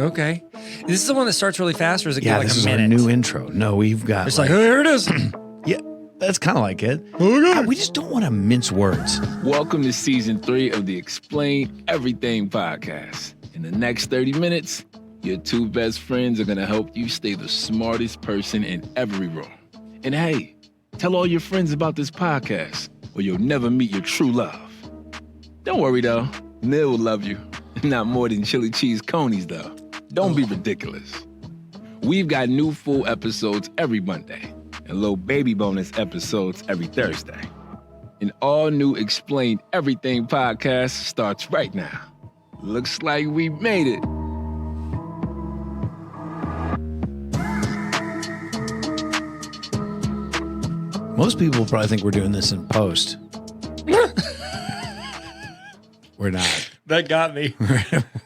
Okay. This is the one that starts really fast, or is it Yeah, like this a is minute? our new intro. No, we've got It's like, hey, here it is. yeah, that's kind of like it. We just don't want to mince words. Welcome to season 3 of the Explain Everything podcast. In the next 30 minutes, your two best friends are going to help you stay the smartest person in every room. And hey, tell all your friends about this podcast, or you'll never meet your true love. Don't worry though, Neil will love you. Not more than chili cheese conies though. Don't be ridiculous. We've got new full episodes every Monday and little baby bonus episodes every Thursday. An all-new Explain Everything podcast starts right now. Looks like we made it. Most people probably think we're doing this in post. We're not. That got me.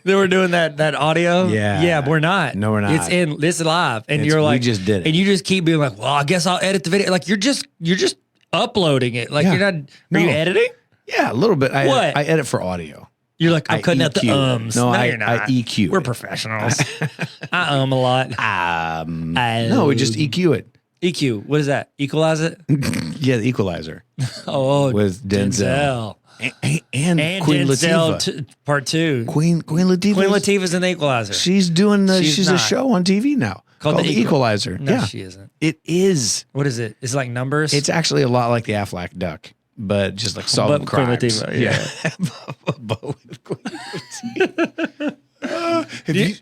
They were doing that audio. Yeah. But we're not. No, we're not. It's live, and you're like, we just did it, and you just keep being like, well, I guess I'll edit the video. Like you're just uploading it. Like Yeah. you're not. No. Are you editing? Yeah, a little bit. What? I edit for audio. You're like, I'm cutting out the EQ. ums. No, you're not. I EQ. We're it. professionals. I a lot. No, we just EQ it. EQ. What is that? Equalize it? Yeah, the equalizer Oh, with Denzel. And Queen Denzel Latifah. part 2. Queen Latifah. Queen Latifah's in the Equalizer. She's doing she's not. a show on TV now called The Equalizer. No, yeah, she isn't. it is. What is it? Is it like Numbers? It's actually a lot like the Aflac Duck, but just like solving But Queen crimes. Latifah, yeah. But with Queen Latifah. Have you?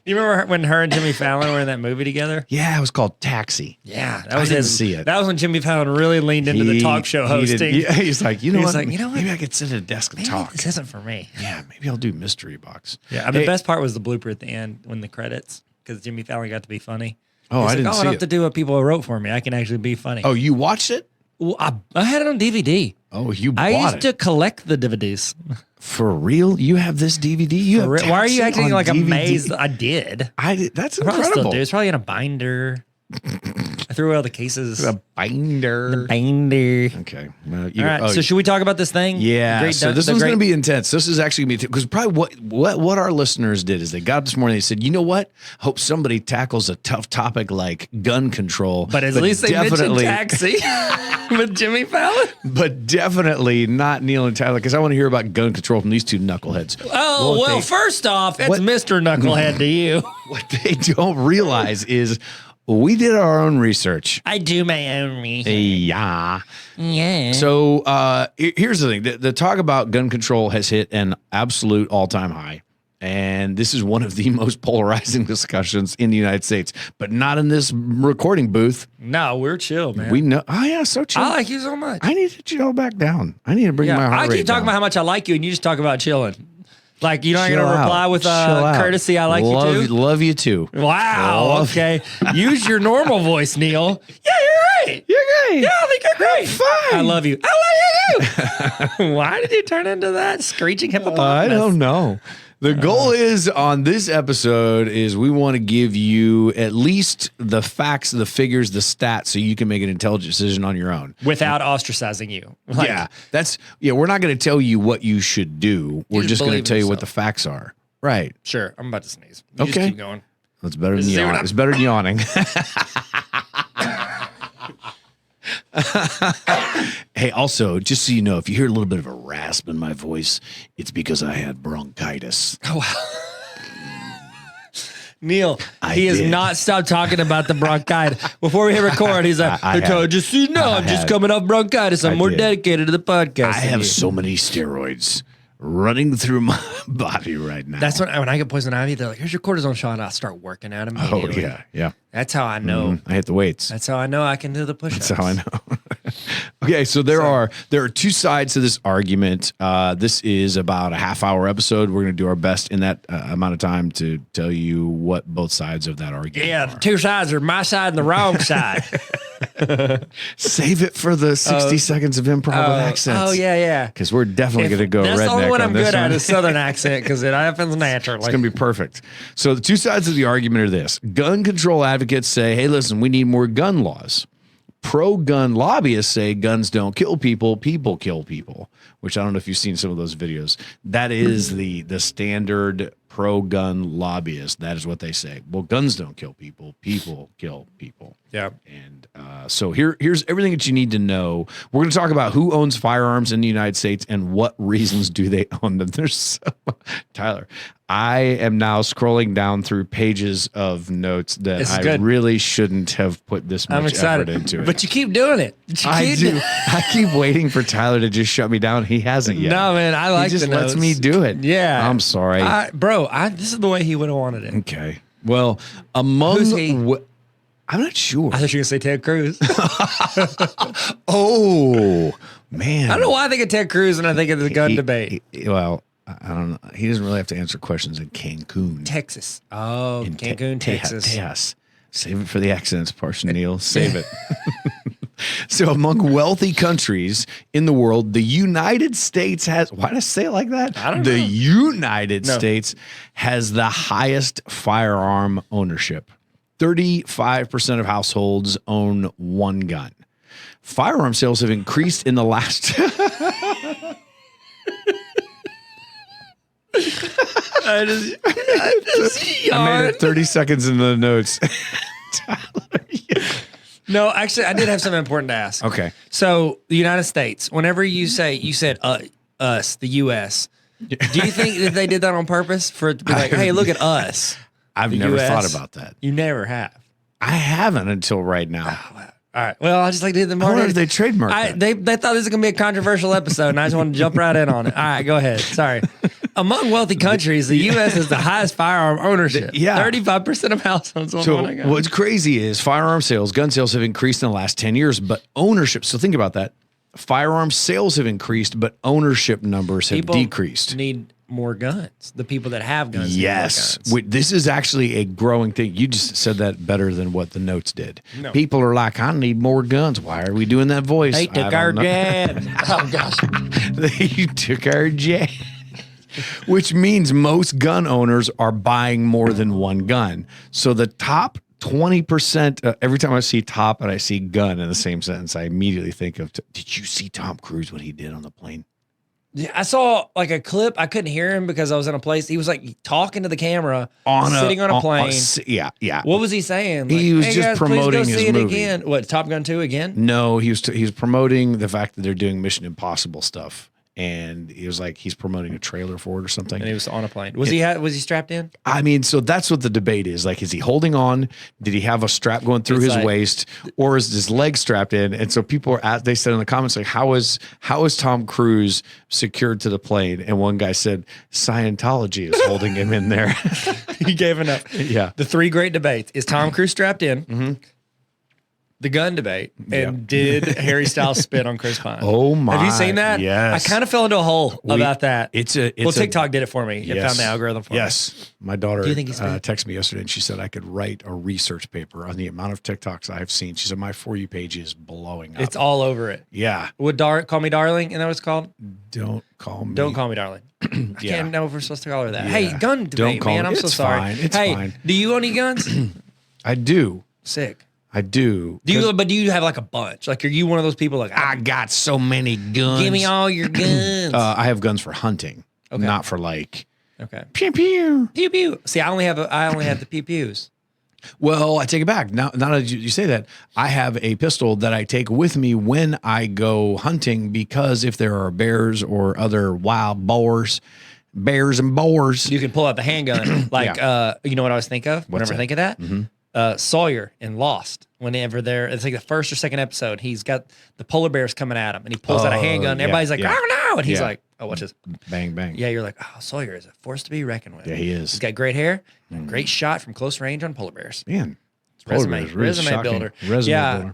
You remember when her and Jimmy Fallon were in that movie together? Yeah, it was called Taxi. Yeah, that I was didn't see it. That was when Jimmy Fallon really leaned into the talk show hosting. He's like, you know He what? was like, you know what? Maybe I could sit at a desk and Maybe talk. this isn't for me. Yeah, maybe I'll do Mystery Box. Yeah, the best part was the blooper at the end when the credits, because Jimmy Fallon got to be funny. Oh, He's I didn't I see don't it. have to do what people wrote for me. I can actually be funny. Oh, you watched it? Well, I had it on DVD. Oh, you bought I used it. to collect the DVDs. For real? You have this DVD? You have Why are you Taxi acting on like DVD? amazed that I did? That's I probably incredible. still do. It's probably in a binder. I threw away all the cases. A binder. The binder. Okay. Well, All right. So should we talk about this thing? Yeah. So this one's going to be intense. This is actually going to be because probably what our listeners did is they got up this morning. They said, you know what? Hope somebody tackles a tough topic like gun control. But at least they mentioned Taxi with Jimmy Fallon. But definitely not Neil and Tyler because I want to hear about gun control from these two knuckleheads. Oh, well, first off, it's Mr. Knucklehead to you. What they don't realize is we did our own research. I do my own research. Yeah. Yeah. So here's the thing. The talk about gun control has hit an absolute all-time high. And this is one of the most polarizing discussions in the United States, but not in this recording booth. No, we're chill, man. We know. Oh, yeah, so chill. I like you so much. I need to chill back down. I need to bring my heart I rate keep talking down. about how much I like you, and you just talk about chilling. Like, you're not going Chill to out. reply with Chill out. courtesy, I like you too? Love you too. Wow. Okay. Use your normal voice, Neil. Yeah, you're right. You're great. Yeah, I think you're great. Fine. I love you. I love you too. Why did you turn into that screeching hippopotamus? I don't know. The goal is on this episode is we want to give you at least the facts, the figures, the stats, so you can make an intelligent decision on your own. Without ostracizing you. Like, We're not going to tell you what you should do. We're just going to believe tell in you what yourself. the facts are. Right. Sure. I'm about to sneeze. You just Okay. keep going. That's better than See what yawning. I'm- It's better than yawning. Hey, also, just so you know, if you hear a little bit of a rasp in my voice, it's because I had bronchitis. Neil, I he has did. not stopped talking about the bronchitis. Before we hit record, he's like, I have. just so you know, I'm just coming off bronchitis. I'm I more did. dedicated to the podcast. I than have you." so many steroids running through my body right now. That's when I get poison ivy, they're like, here's your cortisone shot. And I start working out Oh, immediately. yeah. That's how I know. I hit the weights. That's how I know I can do the push-ups. That's how I know. Okay, so there are two sides to this argument. This is about a half-hour episode. We're going to do our best in that amount of time to tell you what both sides of that argument Yeah, are. the two sides are my side and the wrong side. Save it for the 60 seconds of improv with accents. Oh, yeah. Because we're definitely going to go That's redneck the only one on I'm this good one. at is Southern accent because it happens naturally. It's going to be perfect. So the two sides of the argument are this. Gun control advocates say, hey, listen, we need more gun laws. Pro-gun lobbyists say guns don't kill people, people kill people, which I don't know if you've seen some of those videos. That is the standard pro-gun lobbyists. That is what they say. Well, guns don't kill people. People kill people. Yeah. And so here's everything that you need to know. We're going to talk about who owns firearms in the United States and what reasons do they own them. Tyler, I am now scrolling down through pages of notes that I really shouldn't have put this much effort into it. But you keep doing it. I do. I keep waiting for Tyler to just shut me down. He hasn't yet. No, man, I like he just the lets notes. me do it. Yeah. I'm sorry. This is the way he would have wanted it. Okay. Well, among Who's he? I'm not sure. I thought you were going to say Ted Cruz. Oh, man. I don't know why I think of Ted Cruz and I think of the gun debate. Well, I don't know. He doesn't really have to answer questions in Cancun. Texas. Oh, in Cancun, Texas. Yes. Save it for the accents portion, Neil. Save it. So among wealthy countries in the world, the United States has, why did I say it like that? I don't know. The know. United States has the highest firearm ownership. 35% of households own one gun. Firearm sales have increased in the last... I made it 30 seconds into the notes. No, actually, I did have something important to ask. Okay. So the United States, whenever you said us, the U.S., do you think that they did that on purpose for it to be like, hey, look at us? I've the never US? thought about that. You never have. I haven't until right now. All right. Well, I just like to hit the I market. wonder if they trademarked that. They thought this was going to be a controversial episode, and I just wanted to jump right in on it. All right, go ahead. Sorry. Among wealthy countries, the U.S. is the highest firearm ownership. 35% of households own one gun. What's crazy is gun sales have increased in the last 10 years, but ownership, so think about that. Firearm sales have increased, but ownership numbers have decreased. Need more guns. The people that have guns. Yes. Need more guns. This is actually a growing thing. You just said that better than what the notes did. No. People are like, I need more guns. Why are we doing that voice? They took our jab. Oh, gosh. They took our jab. Which means most gun owners are buying more than one gun. So the top 20%, every time I see top and I see gun in the same sentence, I immediately think of, did you see Tom Cruise, what he did on the plane? Yeah, I saw like a clip. I couldn't hear him because I was in a place. He was like talking to the camera, sitting on a plane. Yeah. What was he saying? He was just guys, promoting please go his see it movie. again. What, Top Gun 2 again? No, he was promoting the fact that they're doing Mission Impossible stuff. And he was like, he's promoting a trailer for it or something. And he was on a plane. Was he strapped in? I mean, so that's what the debate is. Like, is he holding on? Did he have a strap going through his waist, or is his leg strapped in? And so people they said in the comments, like, how is Tom Cruise secured to the plane? And one guy said, Scientology is holding him in there. He gave enough. Yeah. The three great debates. Is Tom Cruise strapped in? Mm-hmm. The gun debate, and did Harry Styles spit on Chris Pine? Oh my! Have you seen that? Yes. I kind of fell into a hole about that. TikTok did it for me. It found the algorithm for me. Yes, my daughter Do you think he's texted me yesterday, and she said I could write a research paper on the amount of TikToks I've seen. She said my For You page is blowing up. It's all over it. Yeah. Would call me darling? And that what it's called? Don't call me. Don't call me darling. I can't know if we're supposed to call her that. Yeah. Hey, gun debate, man. I'm so sorry. Fine. It's fine. Do you own any guns? I do. Sick. I do. Do you have like a bunch? Like, are you one of those people like, I got so many guns. give me all your guns? I have guns for hunting, not for like pew pew pew pew. See, I only have the pew pews. Well, I take it back. Now that you say that, I have a pistol that I take with me when I go hunting, because if there are bears or other wild bears and boars, You can pull out the handgun. Like, you know what I always think of whenever I think of that? Sawyer in Lost. Whenever it's like the first or second episode, he's got the polar bears coming at him, and he pulls out a handgun. Everybody's like, oh no, and he's like, oh, watch this, bang bang. Yeah, you're like, oh, Sawyer is a force to be reckoned with. Yeah, he is. He's got great hair, and great shot from close range on polar bears. Man, Resume builder.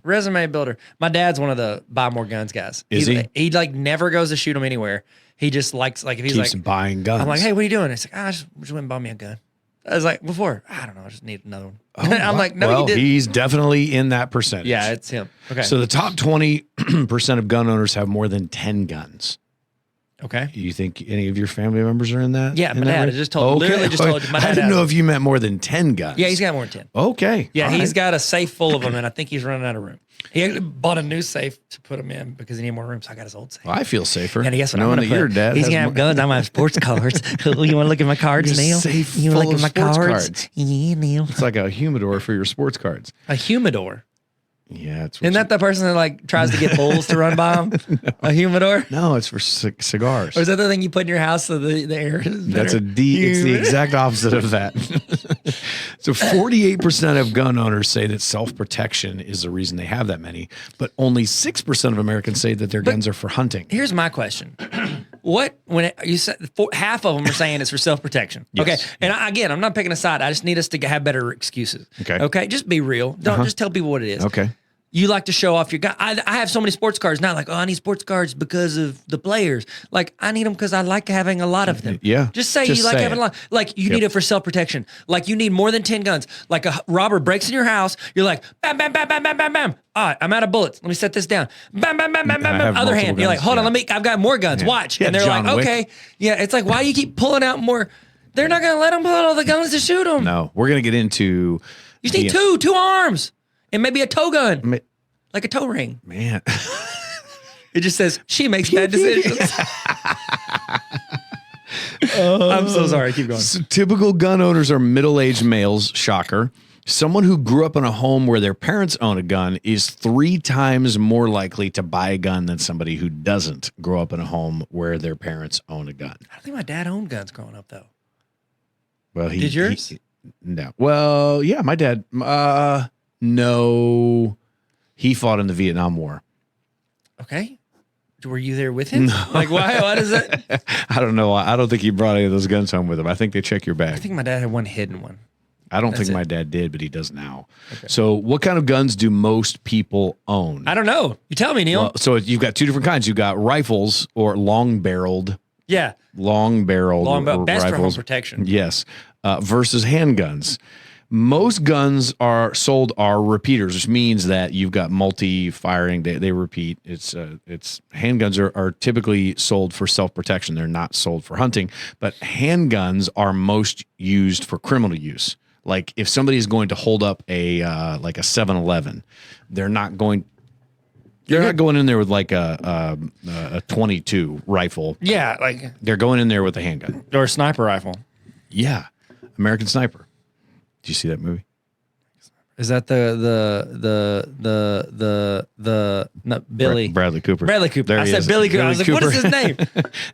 Resume builder. My dad's one of the buy more guns guys. Is he? He like never goes to shoot them anywhere. He just likes, like, if he's keeps like buying guns. I'm like, hey, what are you doing? It's like, I just went and bought me a gun. I was like, before, I don't know, I just need another one. Oh, I'm like, no, you didn't. He's definitely in that percentage. Yeah, it's him. Okay. So the top 20% of gun owners have more than 10 guns. Okay. You think any of your family members are in that? Yeah, in my that dad range? just told. Literally just told. My dad I didn't know has- if you meant more than 10 guns. Yeah, he's got more than 10. Okay. Yeah, All he's right. got a safe full of them, and I think he's running out of room. He actually bought a new safe to put them in because he needed more room, so I got his old safe. Well, I feel safer. And guess what? knowing I'm that gonna your put. dad He's has gonna have guns. I'm gonna have sports cards. You want to look at my cards, Your Neil? safe You want to full look at my of sports cards? cards. Yeah, Neil. It's like a humidor for your sports cards. A humidor. Yeah, it's Isn't that the person that like tries to get bulls to run by him? A humidor? no, it's for cigars. Or is that the thing you put in your house so the air is better? That's it's the exact opposite of that. So 48% of gun owners say that self-protection is the reason they have that many, but only 6% of Americans say that their guns are for hunting. Here's my question. You said half of them are saying it's for self-protection. Yes. Okay. And again, I'm not picking a side. I just need us to have better excuses. Okay. Okay. Just be real. Don't just tell people what it is. Okay. You like to show off your gun. I have so many sports cards now. Like, oh, I need sports cards because of the players. Like, I need them because I like having a lot of them. Yeah. Just say Just you like say having it. a lot. Like, you need it for self-protection. Like, you need more than 10 guns. Like, a robber breaks in your house. You're like, bam, bam, bam, bam, bam, bam, bam. All right, I'm out of bullets. Let me set this down. Bam, bam, bam, bam, And bam, I bam. have Other multiple hand. You're like, guns, hold on, yeah. I've got more guns. Yeah. Watch. Yeah, And they're John like, Wick. okay. Yeah, it's like, why you keep pulling out more? They're not going to let them pull out all the guns to shoot them. No, we're going to get into. You just need two arms and maybe a tow gun, like a toe ring. Man. It just says she makes bad decisions. I'm so sorry. Keep going. So typical gun owners are middle-aged males. Shocker. Someone who grew up in a home where their parents own a gun is 3 times more likely to buy a gun than somebody who doesn't grow up in a home where their parents own a gun. I don't think my dad owned guns growing up, though. Well, Did yours? No. Well, yeah, my dad. No, he fought in the Vietnam War. Okay. Were you there with him? No. Like, why? What is it? I don't know. I don't think he brought any of those guns home with him. I think they check your bag. I think my dad had one hidden one. I don't think my dad did, but he does now. Okay. So what kind of guns do most people own? I don't know. You tell me, Neil. Well, so you've got 2 different kinds. You've got rifles or long-barreled. Yeah. Long-barreled best for home rifles. protection. Yes. Versus handguns. Most guns sold are repeaters, which means that you've got multi-firing. They repeat. It's handguns are typically sold for self-protection. They're not sold for hunting, but handguns are most used for criminal use. Like if somebody is going to hold up a like a 7-Eleven, they're not going in there with like a 22 rifle. Yeah, like They're going in there with a handgun or a sniper rifle. Yeah, American Sniper. Do you see that movie? Is that Billy Bradley Cooper? Bradley Cooper. There I he said is. Billy Cooper. I was like, what is his name?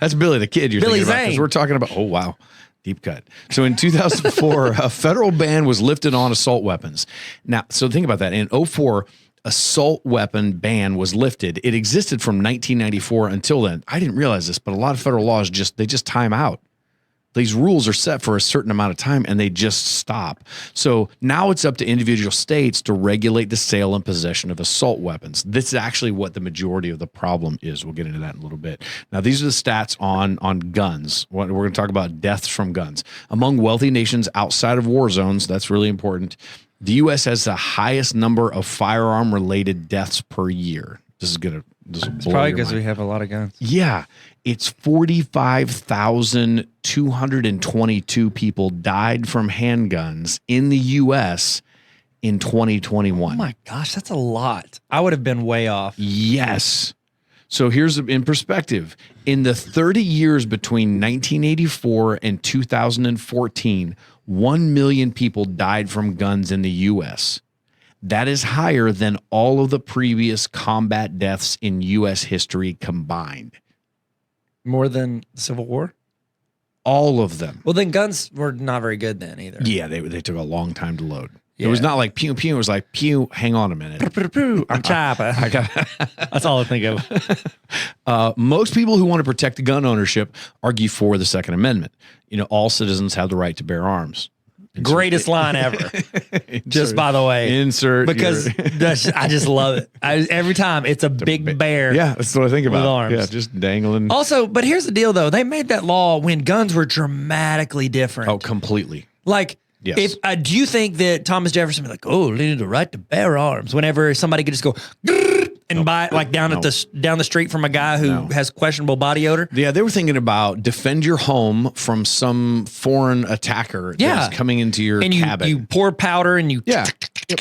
That's Billy the Kid. You're Billy thinking about, Zane. 'cause we're talking about. Oh wow, deep cut. So in 2004, a federal ban was lifted on assault weapons. Now, so think about that. In 2004, assault weapon ban was lifted. It existed from 1994 until then. I didn't realize this, but a lot of federal laws just time out. These rules are set for a certain amount of time and they just stop. So now it's up to individual states to regulate the sale and possession of assault weapons. This is actually what the majority of the problem is. We'll get into that in a little bit. Now, these are the stats on guns. We're going to talk about deaths from guns. Among wealthy nations outside of war zones, that's really important. The U.S. has the highest number of firearm-related deaths per year. This will It's blow probably your because mind. we have a lot of guns. Yeah, it's 45,222 people died from handguns in the U.S. in 2021. Oh my gosh, that's a lot. I would have been way off. Yes. So here's in perspective. In the 30 years between 1984 and 2014, 1 million people died from guns in the U.S. That is higher than all of the previous combat deaths in U.S. history combined. More than the Civil War? All of them. Well, then guns were not very good then either. Yeah, they took a long time to load. Yeah. It was not like pew pew. It was like pew. Hang on a minute. I'm chopper. That's all I think of. Most people who want to protect gun ownership argue for the Second Amendment. You know, all citizens have the right to bear arms. Greatest line ever. Just by the way. Because I just love it. Every time it's a big bear. Yeah, that's what I think about. With arms. Yeah, just dangling. Also, but here's the deal though. They made that law when guns were dramatically different. Oh, completely. Like, yes. If do you think that Thomas Jefferson would be like, oh, they need the right to bear arms whenever somebody could just go, grrr, and buy like down the street from a guy who has questionable body odor. Yeah, they were thinking about defend your home from some foreign attacker that's coming into your cabin. You pour powder and you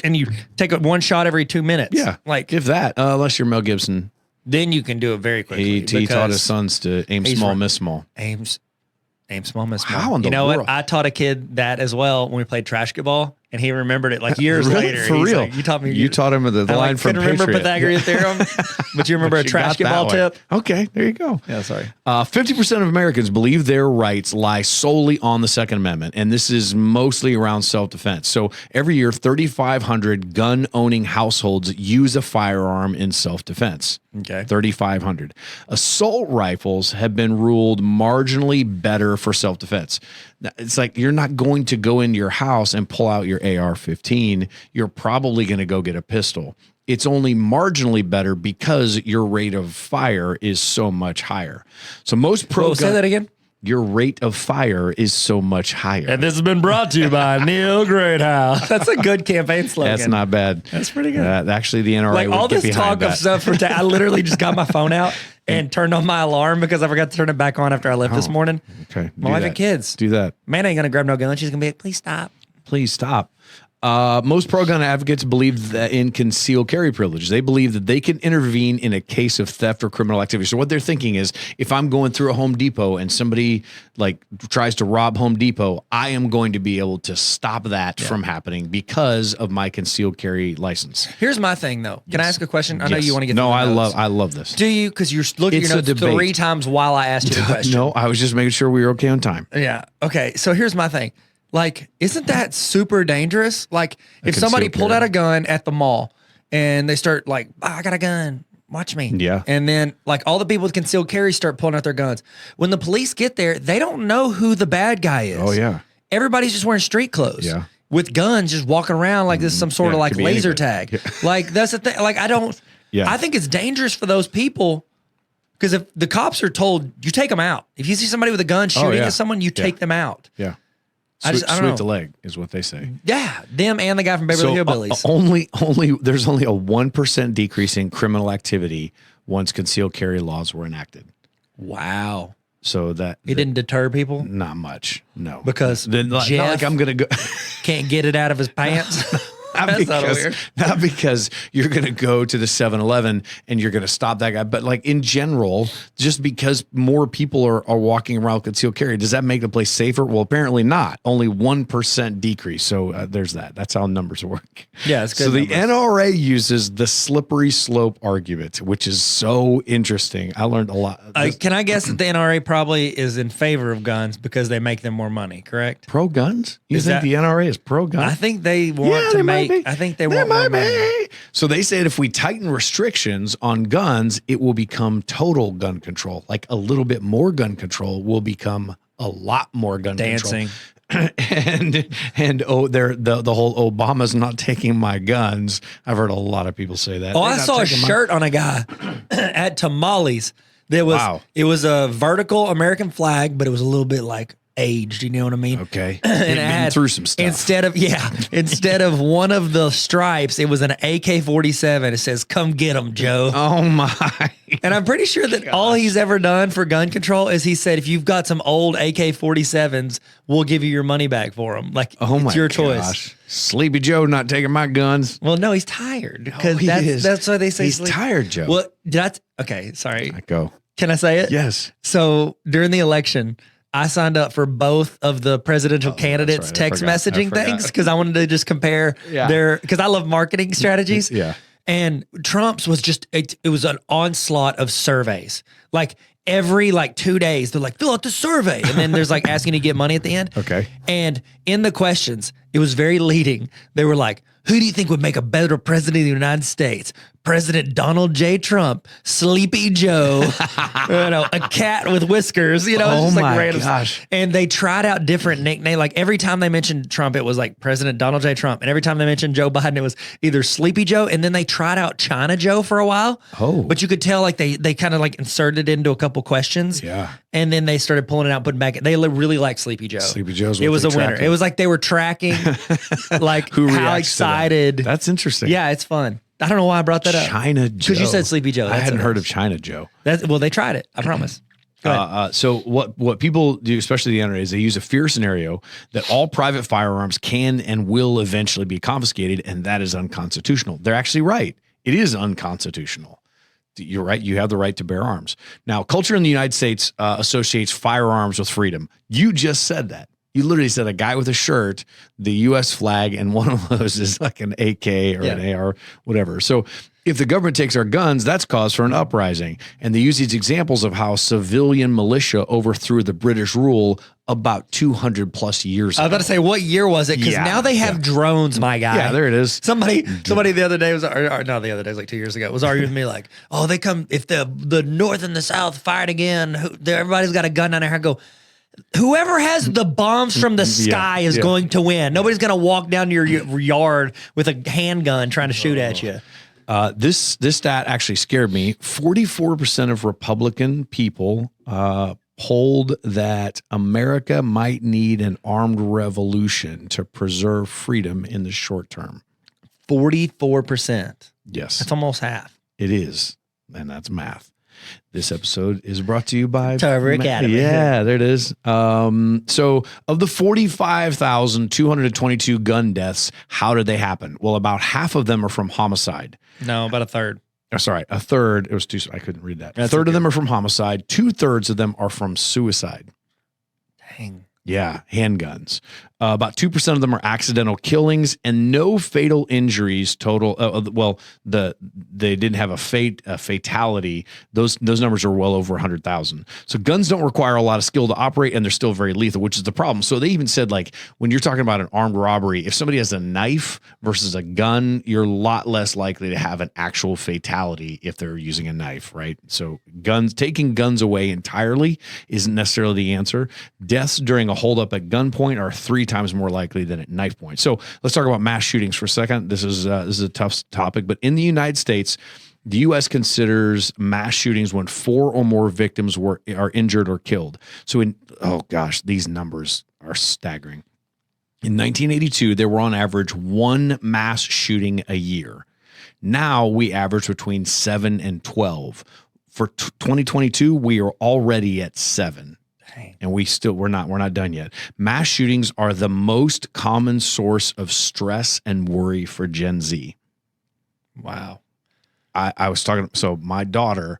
and you take one shot every 2 minutes. Yeah, like if that, unless you're Mel Gibson, then you can do it very quickly. He taught his sons to aim small, miss small. Aim small, miss small. How in the world? What? I taught a kid that as well when we played trash ball. And he remembered it like years really? later. For real. Like, you taught me. You taught him the line from Patriot. Remember Pythagorean theorem? But you remember a trash ball tip? Okay, there you go. Yeah, sorry. 50% of Americans believe their rights lie solely on the Second Amendment, and this is mostly around self-defense. So every year, 3,500 gun-owning households use a firearm in self-defense. Okay. 3,500. Assault rifles have been ruled marginally better for self-defense. It's like you're not going to go into your house and pull out your AR-15. You're probably going to go get a pistol. It's only marginally better because your rate of fire is so much higher. So most pro say that again. Your rate of fire is so much higher. And this has been brought to you by Neil Greathouse. That's a good campaign slogan. That's not bad. That's pretty good. Actually, the NRA like would all get this behind talk that. of stuff. I literally just got my phone out and turned on my alarm because I forgot to turn it back on after I left this morning. Okay, my wife and kids. Do that. Man ain't gonna grab no gun. She's gonna be like, please stop. Please stop. Most pro-gun advocates believe that in concealed carry privilege. They believe that they can intervene in a case of theft or criminal activity. So what they're thinking is, if I'm going through a Home Depot and somebody like tries to rob Home Depot, I am going to be able to stop that from happening because of my concealed carry license. Here's my thing, though. Can I ask a question? I know you want to get. No, I love this. Do you? Because you're looking at your notes 3 times while I asked you the question. No, I was just making sure we were okay on time. Yeah. Okay. So here's my thing. Like, isn't that super dangerous? Like, if somebody pulled out a gun at the mall and they start like, I got a gun, watch me. Yeah. And then like all the people with concealed carry start pulling out their guns. When the police get there, they don't know who the bad guy is. Oh, yeah. Everybody's just wearing street clothes. Yeah. With guns, just walking around like this is some sort of like laser tag. Yeah. Like, that's the thing. Like, I think it's dangerous for those people. Because if the cops are told, you take them out. If you see somebody with a gun shooting at someone, you take them out. Yeah. I don't know. Sweep the leg is what they say. Yeah, them and the guy from Beverly Hillbillies. There's only a 1% decrease in criminal activity once concealed carry laws were enacted. Wow. So that it didn't deter people? Not much. No. Because Jeff not like I'm gonna go can't get it out of his pants. Not because you're going to go to the 7-Eleven and you're going to stop that guy, but like in general, just because more people are walking around with concealed carry, does that make the place safer? Well, apparently not. Only 1% decrease. So there's that. That's how numbers work. Yeah, it's good. So the NRA uses the slippery slope argument, which is so interesting. I learned a lot. Can I guess that the NRA probably is in favor of guns because they make them more money, correct? Pro guns? You think the NRA is pro guns? I think they want to make. I think they want more money. So they said if we tighten restrictions on guns, it will become total gun control. Like a little bit more gun control will become a lot more gun control. and the whole Obama's not taking my guns. I've heard a lot of people say that. Oh, I saw a shirt on a guy at Tamales. It was a vertical American flag, but it was a little bit like aged, you know what I mean? Okay. And it had, through some stuff. Instead of one of the stripes, it was an AK-47. It says, "Come get them, Joe." Oh my. And I'm pretty sure that all he's ever done for gun control is he said, if you've got some old AK-47s, we'll give you your money back for them. Like, it's your choice. Sleepy Joe not taking my guns. Well, no, he's tired. Because that's why they say he's tired, Joe. Well, okay, sorry. Go. Can I say it? Yes. So during the election, I signed up for both of the presidential candidates' text messaging things because I wanted to just compare because I love marketing strategies. Yeah. And Trump's was just, it was an onslaught of surveys. Like every 2 days, they're like, fill out the survey. And then there's like asking to get money at the end. Okay. And in the questions, it was very leading. They were like, who do you think would make a better president of the United States? President Donald J. Trump, Sleepy Joe, a cat with whiskers, it's just like random stuff. And they tried out different nicknames. Like every time they mentioned Trump, it was like President Donald J. Trump. And every time they mentioned Joe Biden, it was either Sleepy Joe. And then they tried out China Joe for a while. Oh. But you could tell like they kind of like inserted into a couple questions. Yeah. And then they started pulling it out, putting it back. They really liked Sleepy Joe. Sleepy Joe's it was a winner. It was like they were tracking like how excited. That's interesting. Yeah, it's fun. I don't know why I brought that up. China Joe. Because you said Sleepy Joe. I hadn't heard of China Joe. Well, they tried it. I promise. So what people do, especially the NRA, is they use a fear scenario that all private firearms can and will eventually be confiscated, and that is unconstitutional. They're actually right. It is unconstitutional. You're right. You have the right to bear arms. Now, culture in the United States associates firearms with freedom. You just said that. You literally said a guy with a shirt, the U.S. flag, and one of those is like an AK or an AR, whatever. So if the government takes our guns, that's cause for an uprising. And they use these examples of how civilian militia overthrew the British rule about 200 plus years ago. I was about to say, what year was it? Because now they have drones, my guy. Yeah, there it is. Somebody the other day was, or no, the other day was like 2 years ago, was arguing with me like, oh, they come, if the North and the South fight again, everybody's got a gun down there. I go, whoever has the bombs from the sky is going to win. Nobody's going to walk down your yard with a handgun trying to shoot at you. This stat actually scared me. 44% of Republican people polled that America might need an armed revolution to preserve freedom in the short term. 44%. Yes. That's almost half. It is. And that's math. This episode is brought to you by Turbo Academy. Yeah, there it is. So of the 45,222 gun deaths, how did they happen? Well, about half of them are from homicide. No, about a third. Oh, sorry, a third. It was too. I couldn't read that. A third of them are from homicide. 2/3 of them are from suicide. Dang. Yeah, handguns. About 2% of them are accidental killings, and no fatal injuries total. They didn't have a fatality. Those numbers are well over 100,000. So guns don't require a lot of skill to operate, and they're still very lethal, which is the problem. So they even said, like, when you're talking about an armed robbery, if somebody has a knife versus a gun, you're a lot less likely to have an actual fatality if they're using a knife, right? So taking guns away entirely isn't necessarily the answer. Deaths during a holdup at gunpoint are 3 times more likely than at knife point. So let's talk about mass shootings for a second. This is a tough topic, but in the United States, the U.S. considers mass shootings when 4 or more victims are injured or killed. So these numbers are staggering. In 1982, there were on average 1 mass shooting a year. Now we average between 7 and 12. For 2022, we are already at 7. And we're not done yet. Mass shootings are the most common source of stress and worry for Gen Z. Wow. I was talking, so my daughter,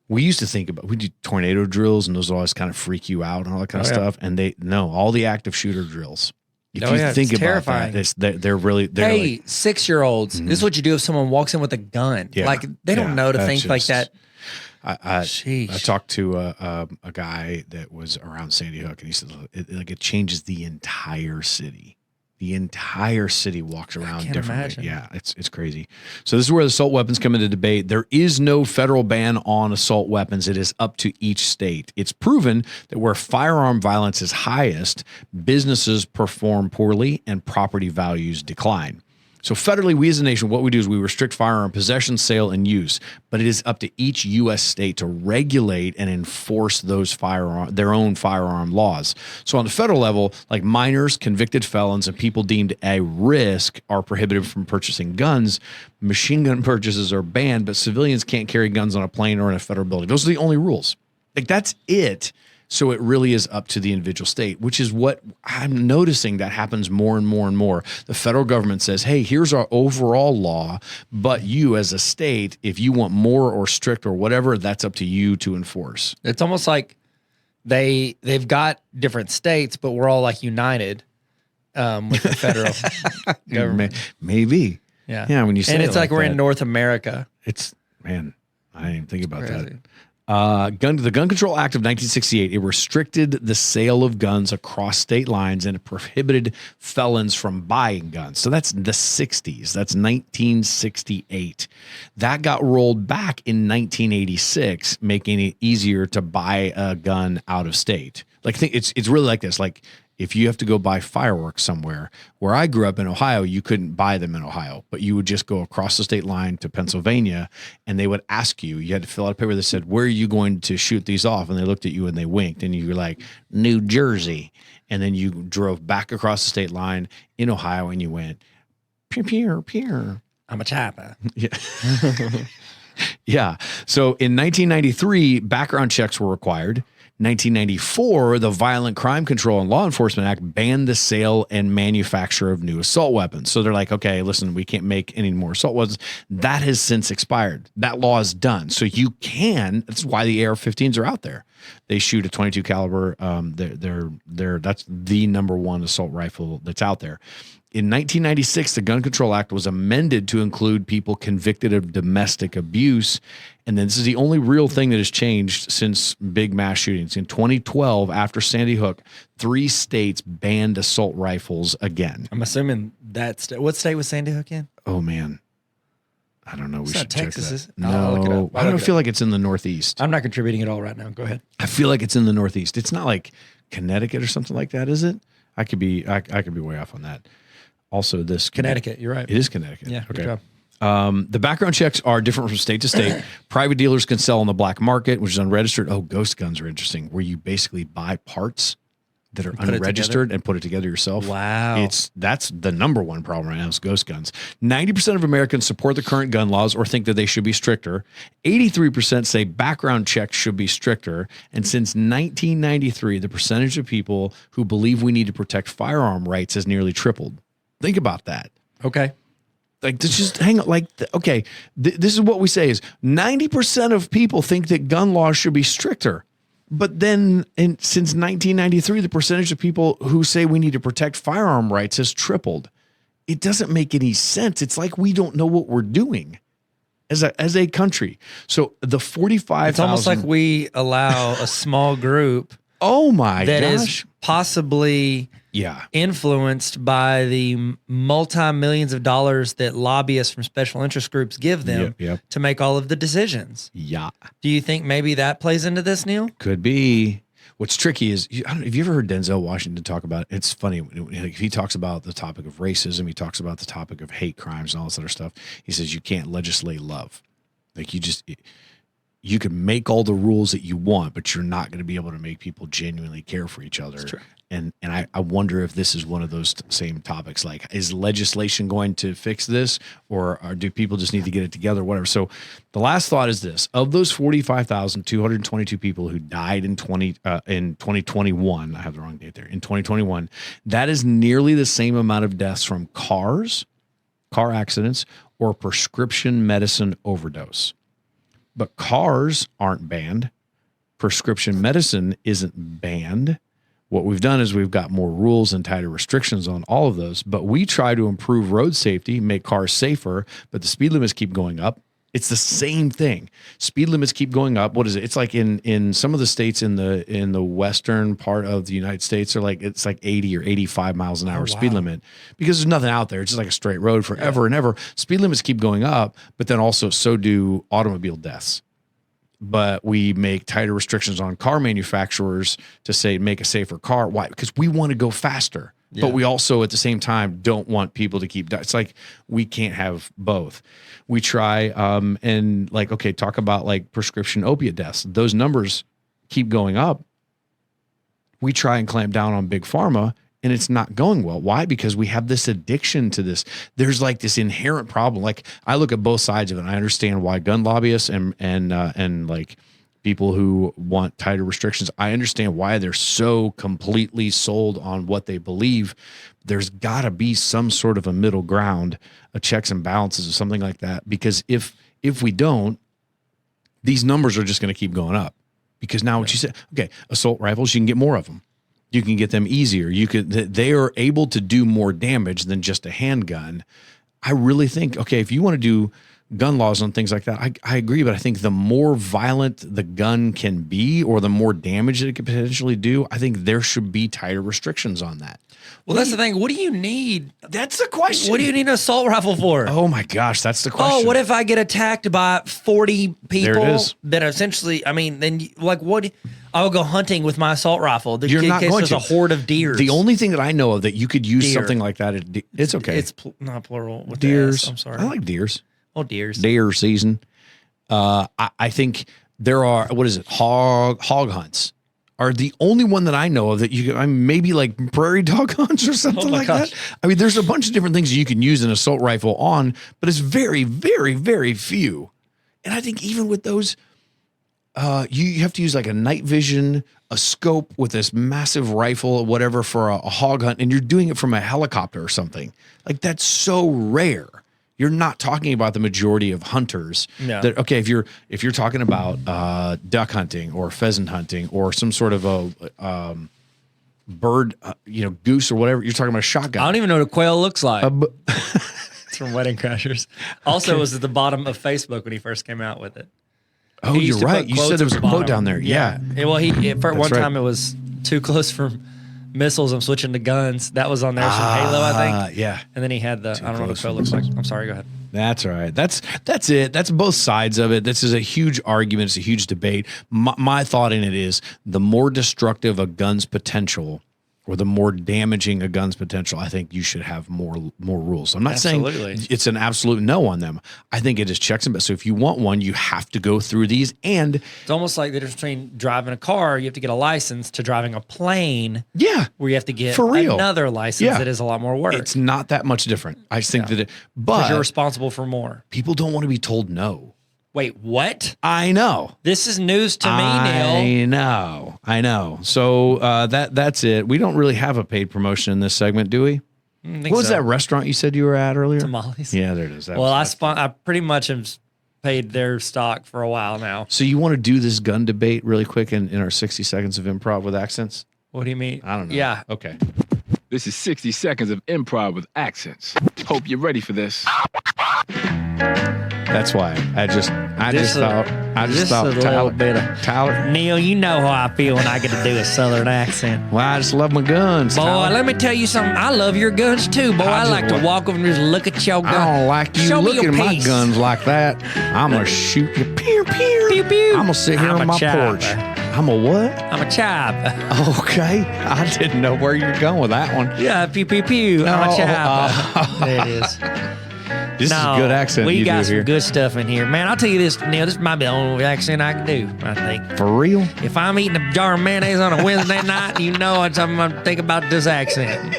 we used to think about, we do tornado drills, and those always kind of freak you out and all that kind of stuff. And all the active shooter drills. If you think about terrifying. that, they're really, hey, 6-year-olds, this is what you do if someone walks in with a gun. Yeah. Like, they don't know to think like that. I talked to a guy that was around Sandy Hook, and he said it changes the entire city. The entire city walks around differently. Imagine. Yeah, it's crazy. So this is where the assault weapons come into debate. There is no federal ban on assault weapons. It is up to each state. It's proven that where firearm violence is highest, businesses perform poorly and property values decline. So federally, we as a nation, what we do is we restrict firearm possession, sale, and use. But it is up to each U.S. state to regulate and enforce their own firearm laws. So on the federal level, like minors, convicted felons, and people deemed a risk are prohibited from purchasing guns. Machine gun purchases are banned, but civilians can't carry guns on a plane or in a federal building. Those are the only rules. Like, that's it. So it really is up to the individual state, which is what I'm noticing that happens more and more and more. The federal government says, hey, here's our overall law, but you as a state, if you want more or strict or whatever, that's up to you to enforce. It's almost like they've got different states, but we're all like united with the federal government. Maybe. Yeah. When you say and it's like we're that, in North America. Man, I didn't even think about Crazy. that. The Gun Control Act of 1968, it restricted the sale of guns across state lines, and it prohibited felons from buying guns. So that's the 60s. That's 1968. That got rolled back in 1986, making it easier to buy a gun out of state. Like, it's really like this. Like, if you have to go buy fireworks somewhere, where I grew up in Ohio, you couldn't buy them in Ohio, but you would just go across the state line to Pennsylvania, and they would ask you had to fill out a paper that said, where are you going to shoot these off? And they looked at you and they winked, and you were like, New Jersey. And then you drove back across the state line in Ohio, and you went, pew, pew, pew. I'm a chopper. Yeah. Yeah. So in 1993, background checks were required. 1994, the Violent Crime Control and Law Enforcement Act banned the sale and manufacture of new assault weapons. So they're like, okay, listen, we can't make any more assault weapons. That has since expired. That law is done. So you can, that's why the AR-15s are out there. They shoot a 22 caliber. That's the number one assault rifle that's out there. In 1996, the Gun Control Act was amended to include people convicted of domestic abuse. And then this is the only real thing that has changed since big mass shootings. In 2012, after Sandy Hook, 3 states banned assault rifles again. I'm assuming that's what state was Sandy Hook in? Oh, man. I don't know. We should Texas, check that. is it? No, I'll look it up. I don't feel like it's in the Northeast. I'm not contributing at all right now. Go ahead. I feel like it's in the Northeast. It's not like Connecticut or something like that, is it? I could be way off on that. Also, this Connecticut. You're right. It is Connecticut. Yeah. Okay. Good job. The background checks are different from state to state. Private dealers can sell on the black market, which is unregistered. Oh, ghost guns are interesting, where you basically buy parts that are unregistered and put it together yourself. Wow. That's the number one problem right now is ghost guns. 90% of Americans support the current gun laws or think that they should be stricter. 83% say background checks should be stricter. And since 1993, the percentage of people who believe we need to protect firearm rights has nearly tripled. Think about that. Okay. Like, just hang on. Like, okay, this is what we say is 90% of people think that gun laws should be stricter. But then since 1993, the percentage of people who say we need to protect firearm rights has tripled. It doesn't make any sense. It's like we don't know what we're doing as a country. So the 45,000. It's almost like we allow a small group. Oh my that gosh. is possibly influenced by the multi-millions of dollars that lobbyists from special interest groups give them to make all of the decisions. Yeah. Do you think maybe that plays into this, Neil? Could be. What's tricky is, I don't know, have you ever heard Denzel Washington talk about it? It's funny. He talks about the topic of racism. He talks about the topic of hate crimes and all this other stuff. He says you can't legislate love. Like you can make all the rules that you want, but you're not going to be able to make people genuinely care for each other. And I wonder if this is one of those same topics. Like, is legislation going to fix this, or do people just need to get it together, whatever? So the last thought is this. Of those 45,222 people who died in 2021, I have the wrong date there, in 2021, that is nearly the same amount of deaths from car accidents, or prescription medicine overdose. But cars aren't banned. Prescription medicine isn't banned. What we've done is we've got more rules and tighter restrictions on all of those, but we try to improve road safety, make cars safer, but the speed limits keep going up. It's the same thing. Speed limits keep going up. What is it? It's like in some of the states in the western part of the United States, it's like 80 or 85 miles an hour speed limit, because there's nothing out there. It's just like a straight road forever and ever. Speed limits keep going up, but then also so do automobile deaths. But we make tighter restrictions on car manufacturers to say make a safer car. Why? Because we want to go faster, but we also at the same time don't want people to keep dying. It's like we can't have both. We try and like, okay, talk about like prescription opiate deaths. Those numbers keep going up. We try and clamp down on big pharma, and it's not going well. Why? Because we have this addiction to this. There's like this inherent problem. Like, I look at both sides of it, and I understand why gun lobbyists and like people who want tighter restrictions, I understand why they're so completely sold on what they believe. There's got to be some sort of a middle ground, a checks and balances or something like that. Because if we don't, these numbers are just going to keep going up. Because now what you said, okay, assault rifles, you can get more of them. You can get them easier. They are able to do more damage than just a handgun. I really think, okay, if you want to do gun laws on things like that, I agree, but I think the more violent the gun can be, or the more damage that it could potentially do, I think there should be tighter restrictions on that. Well, that's the thing. What do you need? That's the question. What do you need an assault rifle for? Oh my gosh, that's the question. Oh, what if I get attacked by 40 people There it is. that essentially, I mean, then like what? I'll go hunting with my assault rifle. You're not going to. A horde of deers. The only thing that I know of that you could use something like that, it's okay. It's not plural. With deers. I'm sorry. I like deers. Oh, deers. Deer season. I think there are, what is it? Hog hunts are the only one that I know of that you can, maybe like prairie dog hunts or something like that. I mean, there's a bunch of different things you can use an assault rifle on, but it's very, very, very few. And I think even with those, you have to use like a night vision, a scope with this massive rifle or whatever for a hog hunt, and you're doing it from a helicopter or something. Like that's so rare. You're not talking about the majority of hunters. No. That okay, if you're talking about duck hunting or pheasant hunting or some sort of a bird, goose or whatever, you're talking about a shotgun. I don't even know what a quail looks like. It's from Wedding Crashers. Also, it was at the bottom of Facebook when he first came out with it. Oh, you're right. You said there was a quote down there. Yeah. For one time it was too close for missiles. I'm switching to guns. That was on there from Halo, I think. Yeah. And then he had I don't know what the quote looks like. I'm sorry. Go ahead. That's all right. That's it. That's both sides of it. This is a huge argument. It's a huge debate. My thought in it is the more destructive a gun's potential, or the more damaging a gun's potential, I think you should have more rules. I'm not saying it's an absolute no on them. I think it is checks and balances. So if you want one, you have to go through these. And it's almost like the difference between driving a car, you have to get a license, to driving a plane. Yeah. Where you have to get for real. Another license that is a lot more work. It's not that much different. I think that but you're responsible for more. People don't want to be told no. Wait, what? I know. This is news to me, Neil. I know. So that's it. We don't really have a paid promotion in this segment, do we? What was that restaurant you said you were at earlier? Tamales. Yeah, there it is. I pretty much have paid their stock for a while now. So you want to do this gun debate really quick in our 60 seconds of improv with accents? What do you mean? I don't know. Yeah. Okay. This is 60 seconds of improv with accents. Hope you're ready for this. That's why I just thought Tyler. Neil, you know how I feel when I get to do a Southern accent. Well, I just love my guns. Boy, Tyler. let me tell you something. I love your guns too, boy. I like to walk over and just look at your gun. I don't like you looking at my guns like that. I'm gonna shoot you. Pew pew. Pew pew. I'm gonna sit here on my porch. I'm a what? I'm a chop. Okay. I didn't know where you were going with that one. Yeah, pew pew pew. I'm a chop. There it is. This is a good accent we you got do some here. good stuff in here. Man, I'll tell you this, Neil, this might be the only accent I can do, I think. For real? If I'm eating a jar of mayonnaise on a Wednesday night, you know I'm going to think about this accent.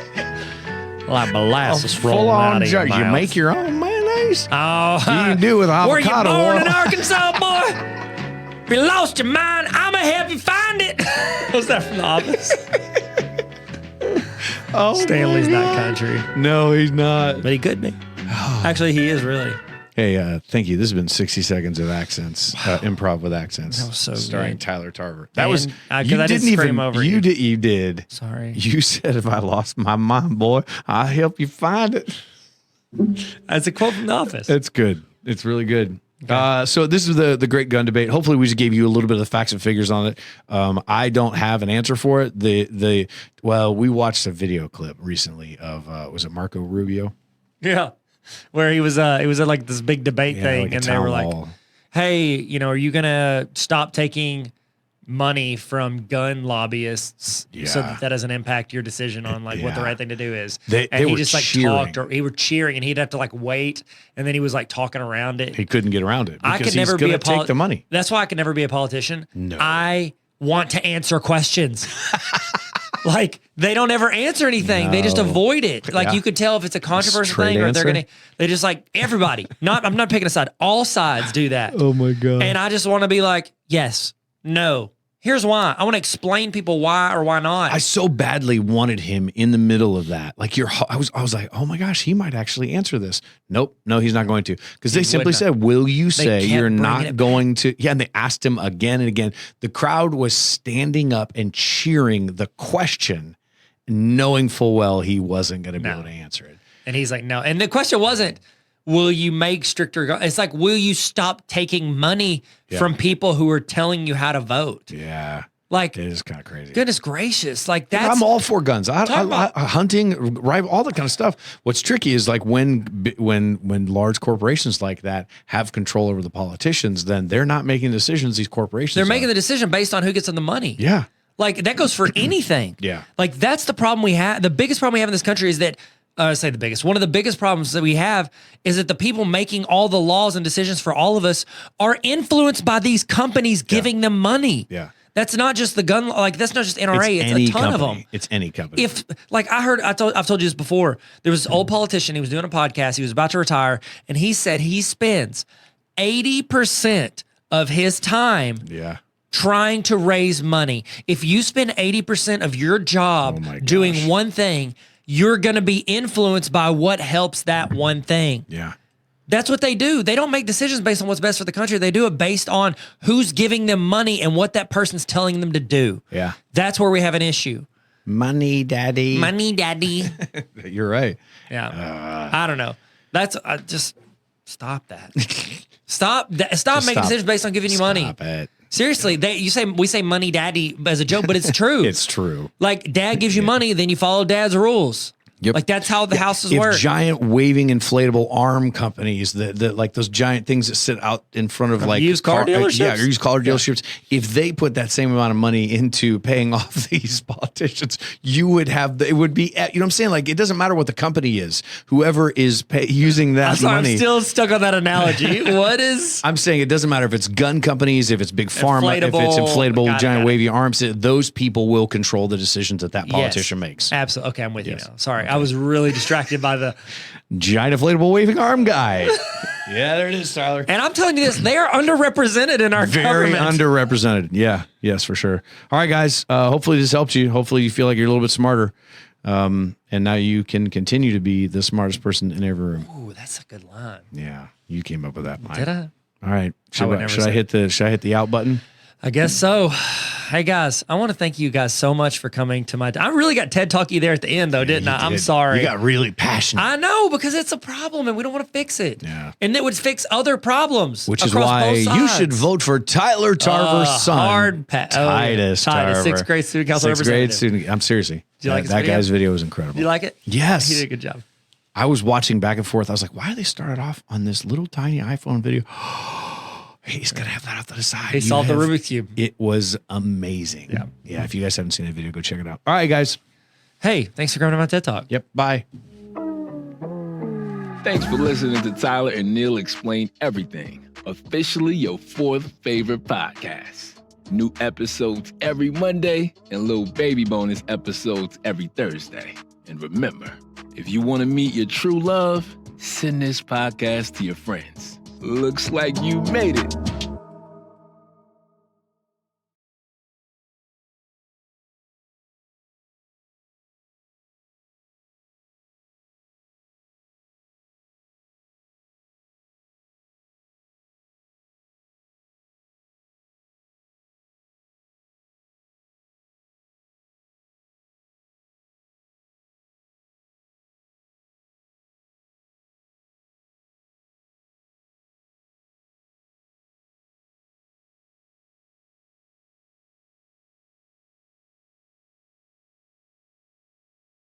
Like molasses rolling out of your mouth. You make your own mayonnaise? Oh. You can do it with avocado Were you born oil. in Arkansas, boy? If you lost your mind, I'm going to help you find it. What's that from The Office? Oh, Stanley's not country. No, he's not. But he could be. Actually, he is really. Hey, thank you. This has been 60 seconds of accents, improv with accents. That was so starring good. Tyler Tarver. That was you I didn't scream over you. You did. Sorry. You said if I lost my mind, boy, I'll help you find it. That's a quote from The Office. It's good. It's really good. Okay. So this is the great gun debate. Hopefully, we just gave you a little bit of the facts and figures on it. I don't have an answer for it. We watched a video clip recently of was it Marco Rubio? Yeah, where he was at like this big debate thing, like and they were like, "Hey, are you gonna stop taking money from gun lobbyists so that doesn't impact your decision on like what the right thing to do is?" They he were just like cheering. talked, or he were cheering, and he'd have to like wait, and then he was like talking around it. He couldn't get around it. I could never be take the money. That's why I could never be a politician. No, I want to answer questions. Like they don't ever answer anything. No. They just avoid it. Like you could tell if it's a controversial thing or if they just like everybody. I'm not picking a side. All sides do that. Oh my God. And I just want to be like, yes, no. Here's why. I want to explain people why or why not. I so badly wanted him in the middle of that. Like I was like, oh my gosh, he might actually answer this. Nope, no, he's not going to. Because they simply said, will you say you're not going to? Yeah, and they asked him again and again. The crowd was standing up and cheering the question, knowing full well he wasn't going to be able to answer it. And he's like, no. And the question wasn't, will you make stricter? It's like, will you stop taking money from people who are telling you how to vote? Yeah. Like, it is kind of crazy. Goodness gracious. Like that's. I'm all for guns. Hunting, rifle, all that kind of stuff. What's tricky is like when large corporations like that have control over the politicians, then they're not making decisions. These corporations, they're making the decision based on who gets them the money. Yeah. Like that goes for anything. Yeah. Like that's the problem we have. The biggest problem we have in this country is that I say the biggest. One of the biggest problems that we have is that the people making all the laws and decisions for all of us are influenced by these companies giving them money. Yeah. That's not just the gun. Like that's not just NRA. It's a ton of them. It's any company. If like I've told you this before. There was this old politician. He was doing a podcast. He was about to retire, and he said he spends 80% of his time trying to raise money. If you spend 80% of your job doing one thing, you're going to be influenced by what helps that one thing. Yeah. That's what they do. They don't make decisions based on what's best for the country. They do it based on who's giving them money and what that person's telling them to do. Yeah. That's where we have an issue. Money, daddy. Money, daddy. You're right. Yeah. I don't know. Just stop that. Stop making decisions based on giving you money. Stop it. Seriously, we say money daddy as a joke, but it's true. It's true. Like dad gives you money, then you follow dad's rules. Yep. Like that's how the houses work. Giant waving inflatable arm companies that like those giant things that sit out in front of like used car dealerships. Used car dealerships. If they put that same amount of money into paying off these politicians, you would have it would be, you know what I'm saying? Like it doesn't matter what the company is, whoever is using that money. I'm still stuck on that analogy. What is? I'm saying it doesn't matter if it's gun companies, if it's big pharma, if it's inflatable giant wavy arms. Those people will control the decisions that politician makes. Absolutely. Okay, I'm with you now. Sorry. I was really distracted by the giant inflatable waving arm guy. Yeah, there it is, Tyler. And I'm telling you this, they are underrepresented in our government. Very underrepresented. Yeah, yes, for sure. All right, guys. Hopefully this helped you. Hopefully you feel like you're a little bit smarter. And now you can continue to be the smartest person in every room. Ooh, that's a good line. Yeah, you came up with that line. Did I? All right. Should I hit the out button? I guess so. Hey guys, I want to thank you guys so much for coming to my. I really got TED Talky there at the end, though, didn't I? I'm sorry. You got really passionate. I know, because it's a problem and we don't want to fix it. Yeah. And it would fix other problems. Which is why you should vote for Tyler Tarver's son, Titus Tarver. Sixth grade student council representative. I'm seriously. Did you like that guy's video was incredible. Did you like it? Yes. He did a good job. I was watching back and forth. I was like, why are they started off on this little tiny iPhone video? He's going to have that off to the side. He solved the Rubik's Cube. It was amazing. Yeah. Yeah. If you guys haven't seen that video, go check it out. All right, guys. Hey, thanks for coming to my TED Talk. Yep. Bye. Thanks for listening to Tyler and Neil Explain Everything, officially your fourth favorite podcast. New episodes every Monday and little baby bonus episodes every Thursday. And remember, if you want to meet your true love, send this podcast to your friends. Looks like you made it.